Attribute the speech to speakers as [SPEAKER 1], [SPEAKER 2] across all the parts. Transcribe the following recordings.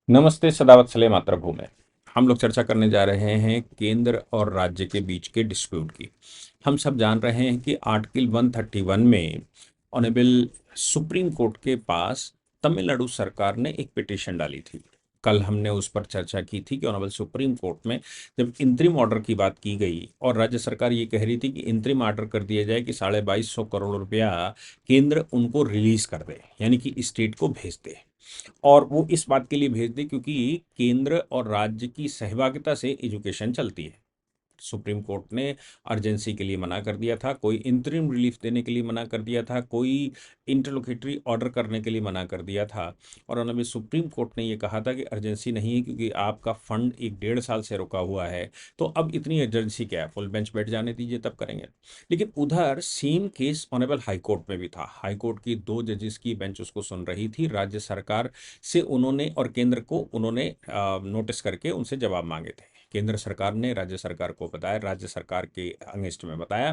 [SPEAKER 1] नमस्ते सदावत सले मातृभूमि। हम लोग चर्चा करने जा रहे हैं केंद्र और राज्य के बीच के डिस्प्यूट की। हम सब जान रहे हैं कि आर्टिकल 131 में ऑनरेबल सुप्रीम कोर्ट के पास तमिलनाडु सरकार ने एक पिटीशन डाली थी। कल हमने उस पर चर्चा की थी कि ऑनरेबल सुप्रीम कोर्ट में जब इंतरिम ऑर्डर की बात की गई और राज्य सरकार ये कह रही थी कि इंतरिम ऑर्डर कर दिया जाए कि 2250 करोड़ रुपया केंद्र उनको रिलीज कर दे, यानी कि स्टेट को भेज दे। और वो इस बात के लिए भेज दे क्योंकि केंद्र और राज्य की सहभागिता से एजुकेशन चलती है। सुप्रीम कोर्ट ने अर्जेंसी के लिए मना कर दिया था, कोई इंतरिम रिलीफ देने के लिए मना कर दिया था, कोई इंटरलोकेटरी ऑर्डर करने के लिए मना कर दिया था। और अभी सुप्रीम कोर्ट ने ये कहा था कि अर्जेंसी नहीं है क्योंकि आपका फंड एक 1.5 साल से रुका हुआ है, तो अब इतनी अर्जेंसी क्या है, फुल बेंच बैठ जाने दीजिए तब करेंगे। लेकिन उधर same case honourable high court में भी था। हाई कोर्ट की 2 जजेस की बेंच उसको सुन रही थी। राज्य सरकार से उन्होंने और केंद्र को उन्होंने नोटिस करके उनसे जवाब मांगे थे। केंद्र सरकार ने राज्य सरकार को बताया, राज्य सरकार के अगेंस्ट में बताया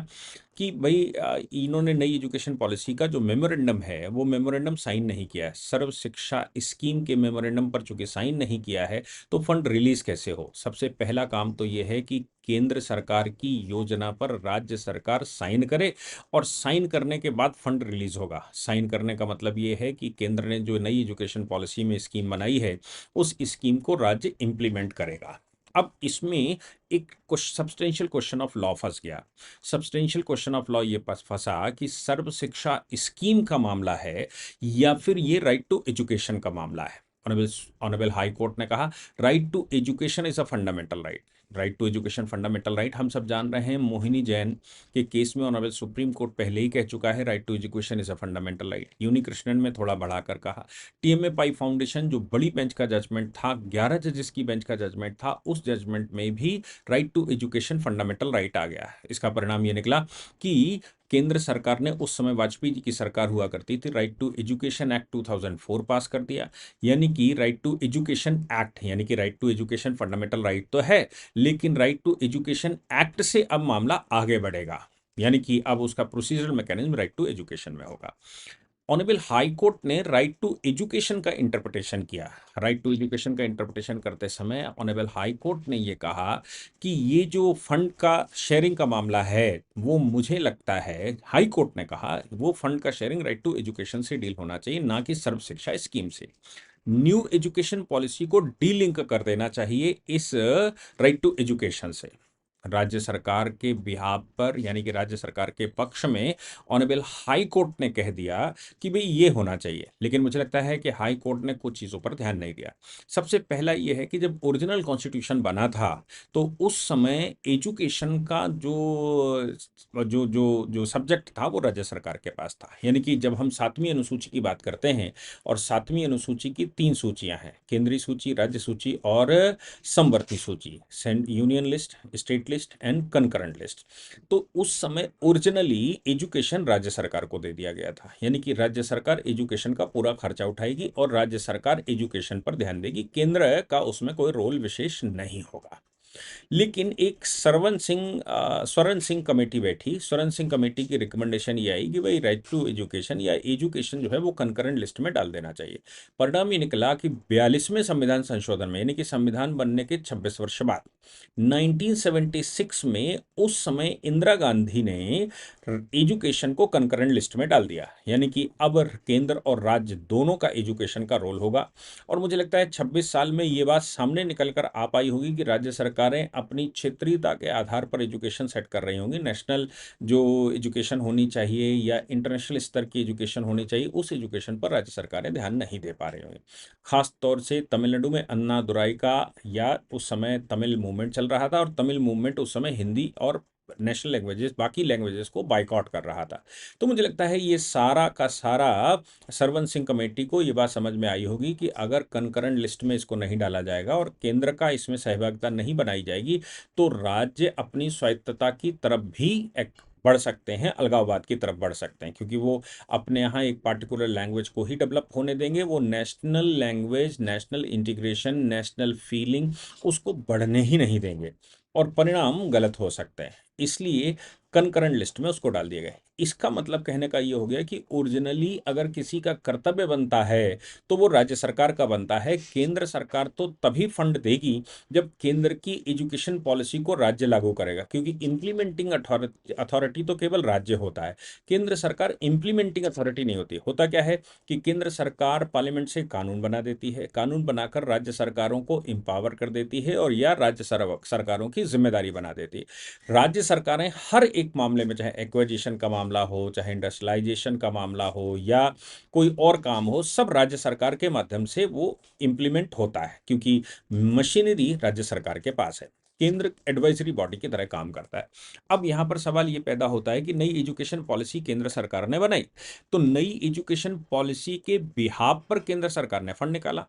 [SPEAKER 1] कि भाई इन्होंने नई एजुकेशन पॉलिसी का जो मेमोरेंडम है वो मेमोरेंडम साइन नहीं किया है। सर्व शिक्षा स्कीम के मेमोरेंडम पर चूंकि साइन नहीं किया है तो फंड रिलीज कैसे हो। सबसे पहला काम तो ये है कि केंद्र सरकार की योजना पर राज्य सरकार साइन करे और साइन करने के बाद फंड रिलीज होगा। साइन करने का मतलब ये है कि केंद्र ने जो नई एजुकेशन पॉलिसी में स्कीम बनाई है उस स्कीम को राज्य इंप्लीमेंट करेगा। अब इसमें एक सब्सटेंशियल क्वेश्चन ऑफ लॉ फंस गया। सब्सटेंशियल क्वेश्चन ऑफ लॉ ये फंसा कि सर्व शिक्षा स्कीम का मामला है या फिर ये राइट टू एजुकेशन का मामला है। ऑनरेबल ऑनरेबल हाई कोर्ट ने कहा right to education is a fundamental right. Right to education fundamental right. हम सब जान रहे हैं मोहिनी जैन के केस में ऑनरेबल सुप्रीम कोर्ट पहले ही कह चुका है right to education is a fundamental right. Unni Krishnan में थोड़ा बढ़ाकर कहा। टीएमए पाई फाउंडेशन जो बड़ी बेंच का जजमेंट था, 11 जजेस की बेंच का जजमेंट था, उस जजमेंट में भी right to education fundamental right आ गया। इसका परिणाम ये निकला कि केंद्र सरकार ने उस समय वाजपेयी जी की सरकार हुआ करती थी, राइट टू एजुकेशन एक्ट 2004 पास कर दिया। यानी कि राइट टू एजुकेशन एक्ट, यानी कि right to education fundamental right तो है लेकिन राइट टू एजुकेशन एक्ट से अब मामला आगे बढ़ेगा। यानी कि अब उसका procedural mechanism right to education में होगा। ऑनरेबल हाई कोर्ट ने राइट टू एजुकेशन का इंटरप्रिटेशन किया। राइट टू एजुकेशन का इंटरप्रिटेशन करते समय ऑनरेबल हाई कोर्ट ने ये कहा कि ये जो फंड का शेयरिंग का मामला है वो मुझे लगता है, हाई कोर्ट ने कहा वो फंड का शेयरिंग राइट टू एजुकेशन से डील होना चाहिए, ना कि सर्व शिक्षा स्कीम से। न्यू एजुकेशन पॉलिसी को डीलिंक कर देना चाहिए इस राइट टू एजुकेशन से। राज्य सरकार के बिहाफ पर, यानी कि राज्य सरकार के पक्ष में ऑनरेबल हाई कोर्ट ने कह दिया कि भाई ये होना चाहिए। लेकिन मुझे लगता है कि हाई कोर्ट ने कुछ चीज़ों पर ध्यान नहीं दिया। सबसे पहला ये है कि जब ओरिजिनल कॉन्स्टिट्यूशन बना था तो उस समय एजुकेशन का जो जो जो सब्जेक्ट था वो राज्य सरकार के पास था। यानी कि जब हम 7वीं अनुसूची की बात करते हैं, और 7वीं अनुसूची की 3 सूचियां हैं, केंद्रीय सूची, राज्य सूची और समवर्ती सूची, union list, state list and concurrent list. तो उस समय ओरिजिनली एजुकेशन राज्य सरकार को दे दिया गया था। यानी कि राज्य सरकार एजुकेशन का पूरा खर्चा उठाएगी और राज्य सरकार एजुकेशन पर ध्यान देगी, केंद्र का उसमें कोई रोल विशेष नहीं होगा। लेकिन एक स्वरण सिंह कमेटी बैठी। स्वरण सिंह कमेटी की रिकमेंडेशन ये आई कि भाई राइट टू एजुकेशन या एजुकेशन जो है वो कंकरेंट लिस्ट में डाल देना चाहिए। परिणाम ये निकला कि 42वें संविधान संशोधन में, यानी कि संविधान बनने के 26 वर्ष बाद, 1976 में उस समय इंदिरा गांधी ने एजुकेशन को कंकरेंट लिस्ट में डाल दिया। यानी कि अब केंद्र और राज्य दोनों का एजुकेशन का रोल होगा। और मुझे लगता है 26 साल में ये बात सामने निकल कर आ पाई होगी कि राज्य सरकारें अपनी क्षेत्रीयता के आधार पर एजुकेशन सेट कर रही होंगी। नेशनल जो एजुकेशन होनी चाहिए या इंटरनेशनल स्तर की एजुकेशन होनी चाहिए, उस एजुकेशन पर राज्य सरकारें ध्यान नहीं दे पा रही होंगी। खास तौर से तमिलनाडु में अन्ना दुराई का, या उस समय तमिल मूवमेंट चल रहा था और तमिल मूवमेंट उस समय हिंदी और नेशनल लैंग्वेजेस, बाकी लैंग्वेजेस को बाइकआउट कर रहा था। तो मुझे लगता है ये सारा का सारा सरवन सिंह कमेटी को ये बात समझ में आई होगी कि अगर कंकरेंट लिस्ट में इसको नहीं डाला जाएगा और केंद्र का इसमें सहभागिता नहीं बनाई जाएगी तो राज्य अपनी स्वायत्तता की तरफ भी एक बढ़ सकते हैं, अलगाववाद की तरफ बढ़ सकते हैं, क्योंकि वो अपने यहाँ एक पार्टिकुलर लैंग्वेज को ही डेवलप होने देंगे। वो national language, national integration, national feeling उसको बढ़ने ही नहीं देंगे और परिणाम गलत हो सकते हैं। इसलिए कंकरेंट लिस्ट में उसको डाल दिए गए। इसका मतलब कहने का ये हो गया कि ओरिजिनली अगर किसी का कर्तव्य बनता है तो वो राज्य सरकार का बनता है। केंद्र सरकार तो तभी फंड देगी जब केंद्र की एजुकेशन पॉलिसी को राज्य लागू करेगा, क्योंकि इंप्लीमेंटिंग अथॉरिटी तो केवल राज्य होता है, केंद्र सरकार इंप्लीमेंटिंग अथॉरिटी नहीं होती। होता क्या है कि केंद्र सरकार पार्लियामेंट से कानून बना देती है, कानून बनाकर राज्य सरकारों को एम्पावर कर देती है और या राज्य सरकारों की जिम्मेदारी बना देती है। राज्य सरकारें हर एक मामले में, चाहे एक्विजिशन का मामला हो, चाहे इंडस्ट्रियलाइजेशन का मामला हो या कोई और काम हो, सब राज्य सरकार के माध्यम से वो इंप्लीमेंट होता है, क्योंकि मशीनरी राज्य सरकार के पास है। केंद्र एडवाइजरी बॉडी की तरह काम करता है। अब यहां पर सवाल ये पैदा होता है कि नई एजुकेशन पॉलिसी केंद्र सरकार ने बनाई, तो नई एजुकेशन पॉलिसी के बिहाफ पर केंद्र सरकार ने फंड निकाला,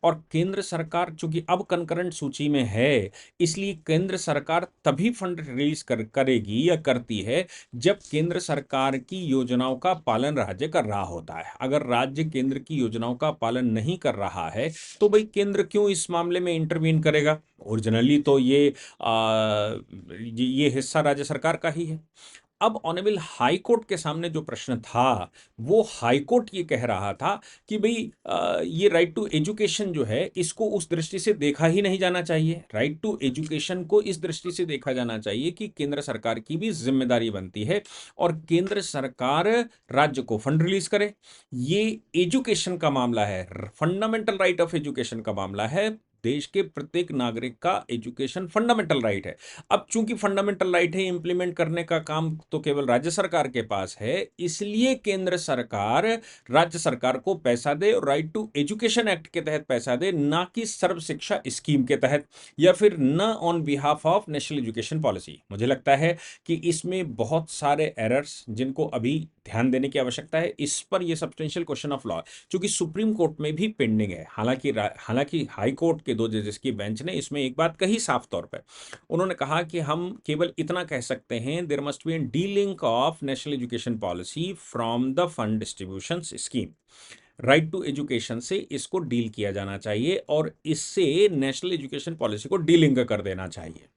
[SPEAKER 1] और केंद्र सरकार चूंकि अब कंकरेंट सूची में है, इसलिए केंद्र सरकार तभी फंड रिलीज करेगी या करती है जब केंद्र सरकार की योजनाओं का पालन राज्य कर रहा होता है। अगर राज्य केंद्र की योजनाओं का पालन नहीं कर रहा है तो भाई केंद्र क्यों इस मामले में इंटरवीन करेगा? ओरिजिनली तो ये हिस्सा राज्य सरकार का ही है। अब ऑनरेबल हाई कोर्ट के सामने जो प्रश्न था, वो हाई कोर्ट ये कह रहा था कि भाई ये राइट टू एजुकेशन जो है, इसको उस दृष्टि से देखा ही नहीं जाना चाहिए। राइट टू एजुकेशन को इस दृष्टि से देखा जाना चाहिए कि केंद्र सरकार की भी जिम्मेदारी बनती है और केंद्र सरकार राज्य को फंड रिलीज करे। ये एजुकेशन का मामला है, फंडामेंटल राइट ऑफ एजुकेशन का मामला है। देश के प्रत्येक नागरिक का एजुकेशन फंडामेंटल राइट है। अब चूंकि फंडामेंटल राइट है, इंप्लीमेंट करने का काम तो केवल राज्य सरकार के पास है, इसलिए केंद्र सरकार राज्य सरकार को पैसा दे और राइट टू एजुकेशन एक्ट के तहत पैसा दे, ना कि सर्व शिक्षा स्कीम के तहत या फिर न on behalf of national education policy. मुझे लगता है कि इसमें बहुत सारे एरर्स जिनको अभी ध्यान देने की आवश्यकता है। इस पर यह सब्सटेंशियल क्वेश्चन ऑफ लॉ चूंकि सुप्रीम कोर्ट में भी पेंडिंग है। हालांकि हाई कोर्ट के 2 जजेस की बेंच ने इसमें एक बात कही साफ तौर पर। उन्होंने कहा कि हम केवल इतना कह सकते हैं, there must be an delink of national education policy from the fund distribution scheme. Right to education से इसको डील किया जाना चाहिए और इससे नेशनल एजुकेशन पॉलिसी को डीलिंक कर देना चाहिए।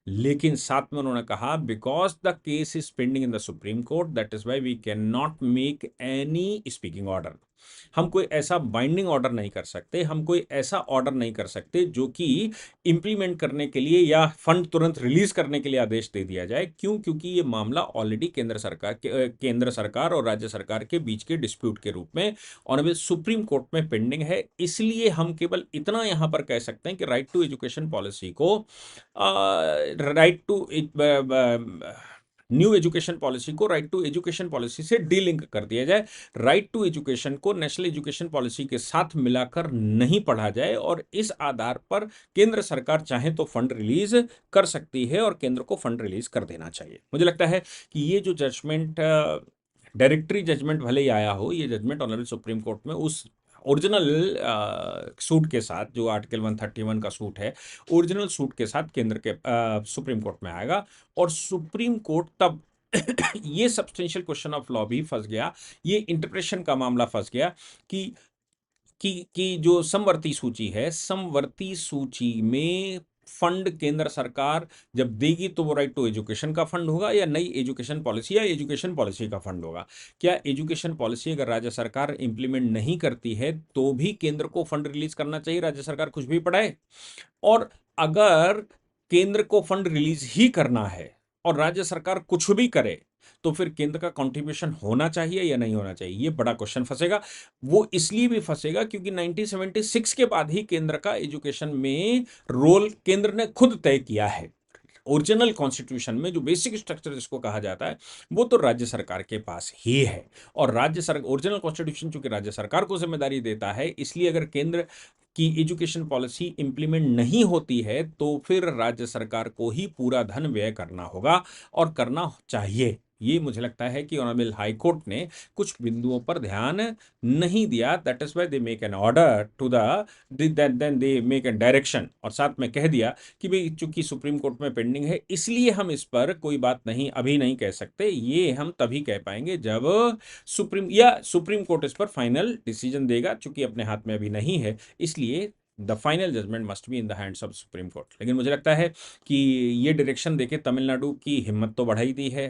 [SPEAKER 1] लेकिन साथ में उन्होंने कहा because the case is pending in the supreme court, that is why we can not make any speaking order. हम कोई ऐसा बाइंडिंग ऑर्डर नहीं कर सकते, हम कोई ऐसा ऑर्डर नहीं कर सकते जो कि इंप्लीमेंट करने के लिए या फंड तुरंत रिलीज करने के लिए आदेश दे दिया जाए। क्यों? क्योंकि ये मामला ऑलरेडी केंद्र सरकार और राज्य सरकार के बीच के डिस्प्यूट के रूप में ऑनरेबल सुप्रीम कोर्ट में पेंडिंग है। इसलिए हम केवल इतना यहां पर कह सकते हैं कि राइट टू एजुकेशन पॉलिसी को right to new education policy को राइट टू एजुकेशन पॉलिसी से डीलिंक कर दिया जाए। राइट टू एजुकेशन को नेशनल एजुकेशन पॉलिसी के साथ मिलाकर नहीं पढ़ा जाए और इस आधार पर केंद्र सरकार चाहे तो फंड रिलीज कर सकती है और केंद्र को फंड रिलीज कर देना चाहिए। मुझे लगता है कि ये जो जजमेंट, डायरेक्टरी जजमेंट भले ही आया हो, ये जजमेंट ऑनरेबल सुप्रीम कोर्ट में उस ओरिजिनल सूट के साथ, जो आर्टिकल 131 का सूट है, ओरिजिनल सूट के साथ केंद्र के सुप्रीम कोर्ट में आएगा और सुप्रीम कोर्ट तब ये सब्सटेंशियल क्वेश्चन ऑफ लॉ भी फंस गया, ये इंटरप्रेशन का मामला फंस गया कि जो समवर्ती सूची है, समवर्ती सूची में फंड केंद्र सरकार जब देगी तो वो राइट टू एजुकेशन का फंड होगा या नई एजुकेशन पॉलिसी या एजुकेशन पॉलिसी का फंड होगा। क्या एजुकेशन पॉलिसी अगर राज्य सरकार इंप्लीमेंट नहीं करती है तो भी केंद्र को फंड रिलीज करना चाहिए, राज्य सरकार कुछ भी पढ़ाए? और अगर केंद्र को फंड रिलीज ही करना है और राज्य सरकार कुछ भी करे तो फिर केंद्र का कंट्रीब्यूशन होना चाहिए या नहीं होना चाहिए? ये बड़ा क्वेश्चन फंसेगा। वो इसलिए भी फंसेगा क्योंकि 1976 के बाद ही केंद्र का एजुकेशन में रोल केंद्र ने खुद तय किया है। ओरिजिनल कॉन्स्टिट्यूशन में जो बेसिक स्ट्रक्चर जिसको कहा जाता है वो तो राज्य सरकार के पास ही है और राज्य सरकार, ओरिजिनल कॉन्स्टिट्यूशन चूंकि राज्य सरकार को जिम्मेदारी देता है, इसलिए अगर केंद्र की एजुकेशन पॉलिसी इंप्लीमेंट नहीं होती है तो फिर राज्य सरकार को ही पूरा धन व्यय करना होगा और करना चाहिए। ये मुझे लगता है कि ऑनरेबल हाई कोर्ट ने कुछ बिंदुओं पर ध्यान नहीं दिया। That is why they make an order to then they make an direction और साथ में कह दिया कि भाई चूंकि सुप्रीम कोर्ट में पेंडिंग है इसलिए हम इस पर कोई बात नहीं अभी नहीं कह सकते, ये हम तभी कह पाएंगे जब सुप्रीम कोर्ट इस पर फाइनल डिसीजन देगा। चूंकि अपने हाथ में अभी नहीं है इसलिए the final judgement must be in the hands of supreme court. लेकिन मुझे लगता है कि ये डायरेक्शन देके तमिलनाडु की हिम्मत तो बढ़ा ही दी है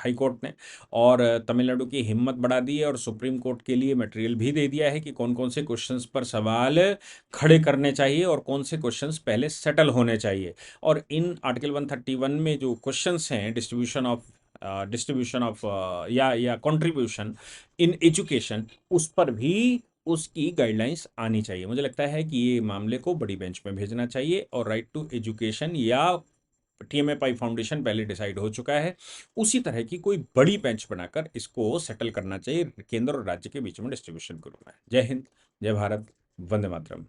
[SPEAKER 1] हाई कोर्ट ने, और तमिलनाडु की हिम्मत बढ़ा दी है, और सुप्रीम कोर्ट के लिए मटेरियल भी दे दिया है कि कौन कौन से क्वेश्चंस पर सवाल खड़े करने चाहिए और कौन से क्वेश्चंस पहले सेटल होने चाहिए। और इन आर्टिकल 131 में जो क्वेश्चंस हैं, डिस्ट्रीब्यूशन ऑफ या कंट्रीब्यूशन इन एजुकेशन, उस पर भी उसकी गाइडलाइंस आनी चाहिए। मुझे लगता है कि ये मामले को बड़ी बेंच में भेजना चाहिए, और राइट टू एजुकेशन या टीएमएपआई फाउंडेशन पहले डिसाइड हो चुका है, उसी तरह की कोई बड़ी बेंच बनाकर इसको सेटल करना चाहिए केंद्र और राज्य के बीच में डिस्ट्रीब्यूशन के रूप में। जय हिंद, जय भारत, वंदे मातरम।